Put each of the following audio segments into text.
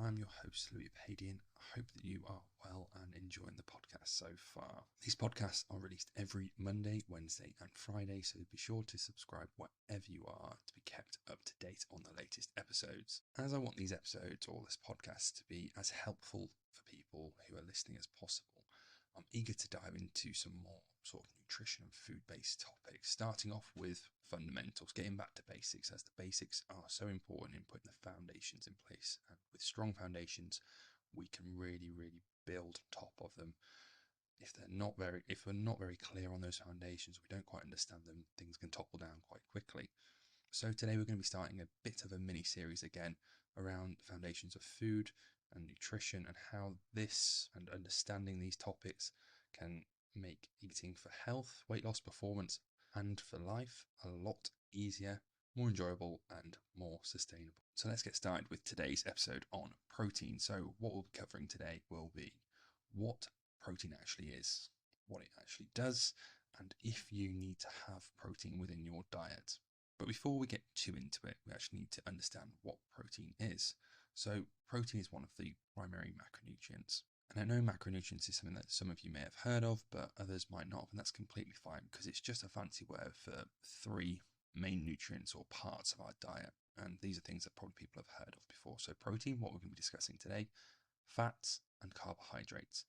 I'm your host, Louis Padian. I hope that you are well and enjoying the podcast so far. These podcasts are released every Monday, Wednesday, and Friday, so be sure to subscribe wherever you are to be kept up to date on the latest episodes. As I want these episodes or this podcast to be as helpful for people who are listening as possible, I'm eager to dive into some more sort of nutrition and food-based topics, starting off with fundamentals, getting back to basics, as the basics are so important in putting the foundations in place. And with strong foundations, we can really build on top of them. If we're not very clear on those foundations, we don't quite understand them, things can topple down quite quickly. So today we're going to be starting a bit of a mini series again around the foundations of food and nutrition, and how this and understanding these topics can make eating for health, weight loss, performance, and for life a lot easier, more enjoyable, and more sustainable. So let's get started with today's episode on protein. So what we'll be covering today will be what protein actually is, what it actually does, and if you need to have protein within your diet. But before we get too into it, we actually need to understand what protein is. So protein is one of the primary macronutrients. And I know macronutrients is something that some of you may have heard of, but others might not, and that's completely fine because it's just a fancy word for three main nutrients or parts of our diet. And these are things that probably people have heard of before. So protein, what we're going to be discussing today, fats and carbohydrates.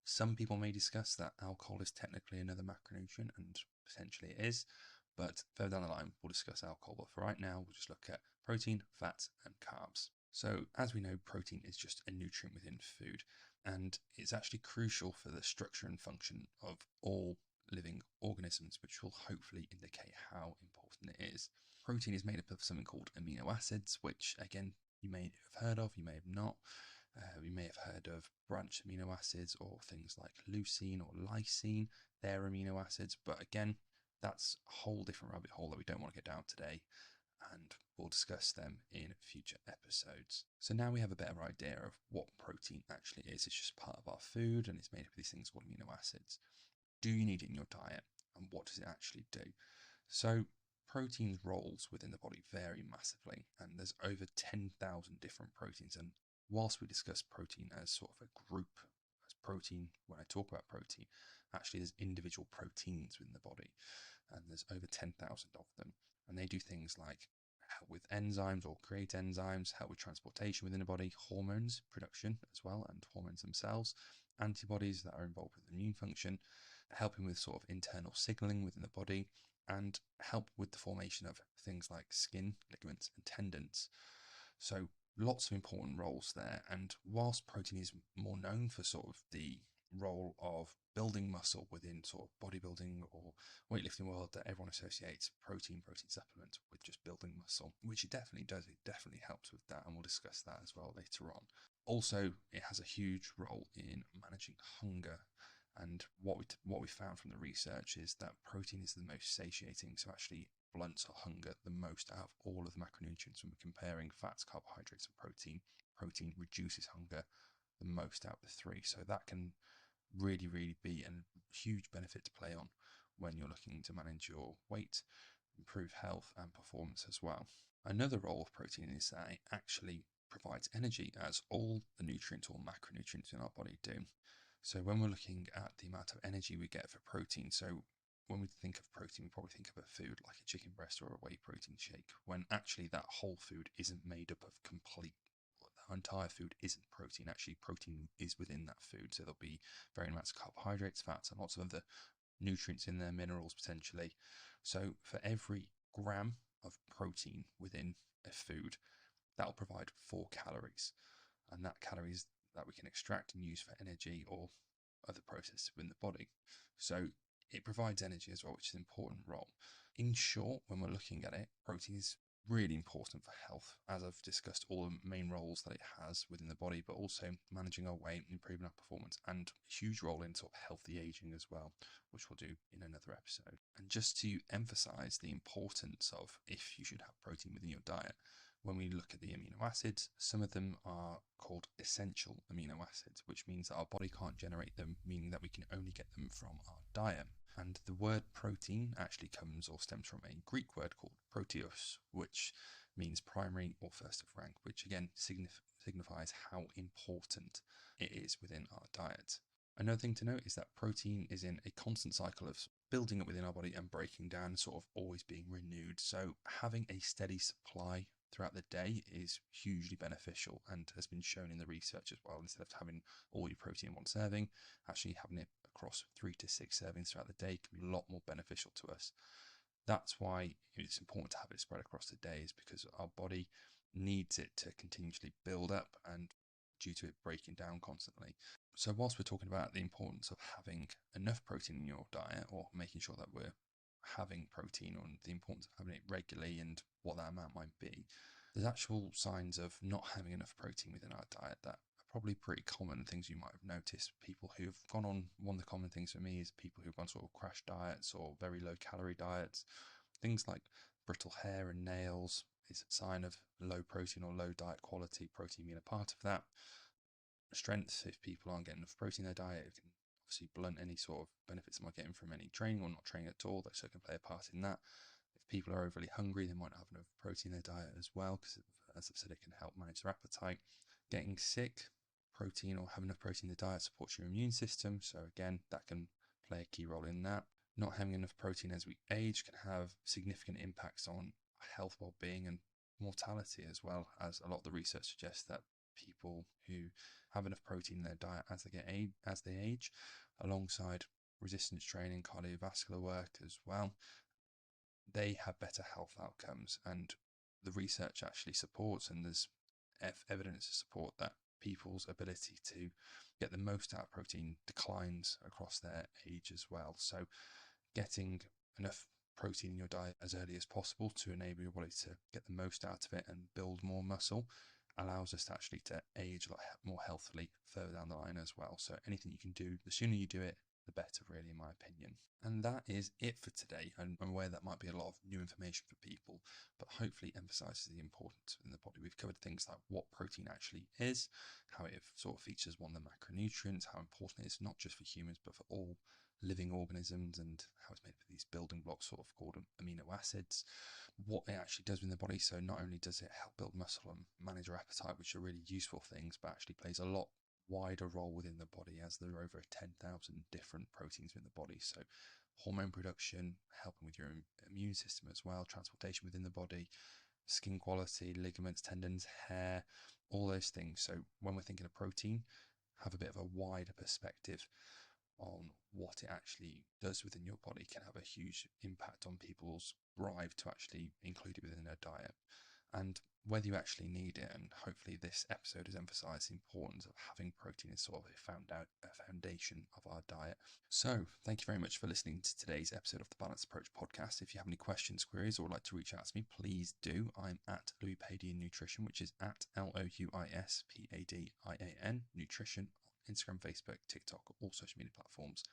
Some people may discuss that alcohol is technically another macronutrient, and potentially it is, but further down the line we'll discuss alcohol. But for right now, we'll just look at protein, fats and carbs. So as we know, protein is just a nutrient within food, and it's actually crucial for the structure and function of all living organisms, which will hopefully indicate how important it is. Protein is made up of something called amino acids, which again, you may have heard of, you may have not. We may have heard of branched amino acids or things like leucine or lysine. They're amino acids, but again, that's a whole different rabbit hole that we don't want to get down today, and we'll discuss them in future episodes. So now we have a better idea of what protein actually is. It's just part of our food, and it's made up of these things called amino acids. Do you need it in your diet, and what does it actually do? So protein's roles within the body vary massively, and there's over 10,000 different proteins. And whilst we discuss protein as sort of a group, as protein, when I talk about protein, actually there's individual proteins within the body, and there's over 10,000 of them, and they do things like help with enzymes or create enzymes, help with transportation within the body, hormones production as well, and hormones themselves, antibodies that are involved with immune function, helping with sort of internal signaling within the body, and help with the formation of things like skin, ligaments and tendons. So lots of important roles there. And whilst protein is more known for sort of the role of building muscle within sort of bodybuilding or weightlifting world, that everyone associates protein supplement with just building muscle, which it definitely does. It definitely helps with that, and we'll discuss that as well later on. Also, it has a huge role in managing hunger. And what we found from the research is that protein is the most satiating, so actually blunts our hunger the most out of all of the macronutrients. When we're comparing fats, carbohydrates and protein reduces hunger the most out of the three. So that can really be a huge benefit to play on when you're looking to manage your weight, improve health and performance as well. Another role of protein is that it actually provides energy, as all the nutrients or macronutrients in our body do. So when we're looking at the amount of energy we get for protein, so when we think of protein, we probably think of a food like a chicken breast or a whey protein shake, when actually that whole food isn't made up of the entire food isn't protein. Actually, protein is within that food. So there'll be varying amounts of carbohydrates, fats, and lots of other nutrients in there, minerals potentially. So for every gram of protein within a food, that'll provide 4 calories. And that calories that we can extract and use for energy or other processes within the body. So it provides energy as well, which is an important role. In short, when we're looking at it, protein is really important for health, as I've discussed all the main roles that it has within the body, but also managing our weight, improving our performance, and a huge role in sort of healthy aging as well, which we'll do in another episode. And just to emphasize the importance of if you should have protein within your diet, when we look at the amino acids, some of them are called essential amino acids, which means that our body can't generate them, meaning that we can only get them from our diet. And the word protein actually comes or stems from a Greek word called proteos, which means primary or first of rank, which again signifies how important it is within our diet. Another thing to note is that protein is in a constant cycle of building up within our body and breaking down, sort of always being renewed. So having a steady supply throughout the day is hugely beneficial and has been shown in the research as well. Instead of having all your protein in one serving, actually having it across 3 to 6 servings throughout the day can be a lot more beneficial to us. That's why it's important to have it spread across the day, is because our body needs it to continuously build up and due to it breaking down constantly. So whilst we're talking about the importance of having enough protein in your diet, or making sure that we're having protein, or the importance of having it regularly and what that amount might be, there's actual signs of not having enough protein within our diet that are probably pretty common things you might have noticed. People who've gone on, one of the common things for me is people who've gone sort of crash diets or very low calorie diets. Things like brittle hair and nails is a sign of low protein or low diet quality, protein being a part of that. Strength, if people aren't getting enough protein in their diet, it can obviously blunt any sort of benefits they might get from any training or not training at all. That so can play a part in that. If people are overly hungry, they might not have enough protein in their diet as well, because as I've said, it can help manage their appetite. Getting sick, protein or having enough protein in the diet supports your immune system, so again, that can play a key role in that. Not having enough protein as we age can have significant impacts on health, well-being and mortality, as well, as a lot of the research suggests that people who have enough protein in their diet as they age, alongside resistance training, cardiovascular work as well, they have better health outcomes. And the research actually supports, and there's evidence to support, that people's ability to get the most out of protein declines across their age as well. So getting enough protein in your diet as early as possible to enable your body to get the most out of it and build more muscle allows us to actually to age a lot more healthily further down the line as well. So anything you can do, the sooner you do it, the better, really, in my opinion. And that is it for today. I'm aware that might be a lot of new information for people, but hopefully emphasizes the importance within the body. We've covered things like what protein actually is, how it sort of features one of the macronutrients, how important it is not just for humans but for all living organisms, and how it's made up of these building blocks sort of called amino acids, what it actually does in the body. So not only does it help build muscle and manage our appetite, which are really useful things, but actually plays a lot wider role within the body, as there are over 10,000 different proteins in the body. So hormone production, helping with your immune system as well, transportation within the body, skin quality, ligaments, tendons, hair, all those things. So when we're thinking of protein, have a bit of a wider perspective on what it actually does within your body can have a huge impact on people's drive to actually include it within their diet, and whether you actually need it. And hopefully this episode has emphasized the importance of having protein as sort of a foundation of our diet. So thank you very much for listening to today's episode of the Balanced Approach podcast. If you have any questions, queries, or would like to reach out to me, please do. I'm at Louis Padian Nutrition, which is at LOUISPADIAN Nutrition, Instagram, Facebook, TikTok, all social media platforms.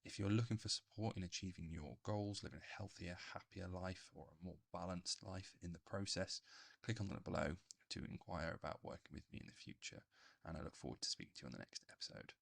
If you're looking for support in achieving your goals, living a healthier, happier life, or a more balanced life in the process, click on the link below to inquire about working with me in the future. And I look forward to speaking to you on the next episode.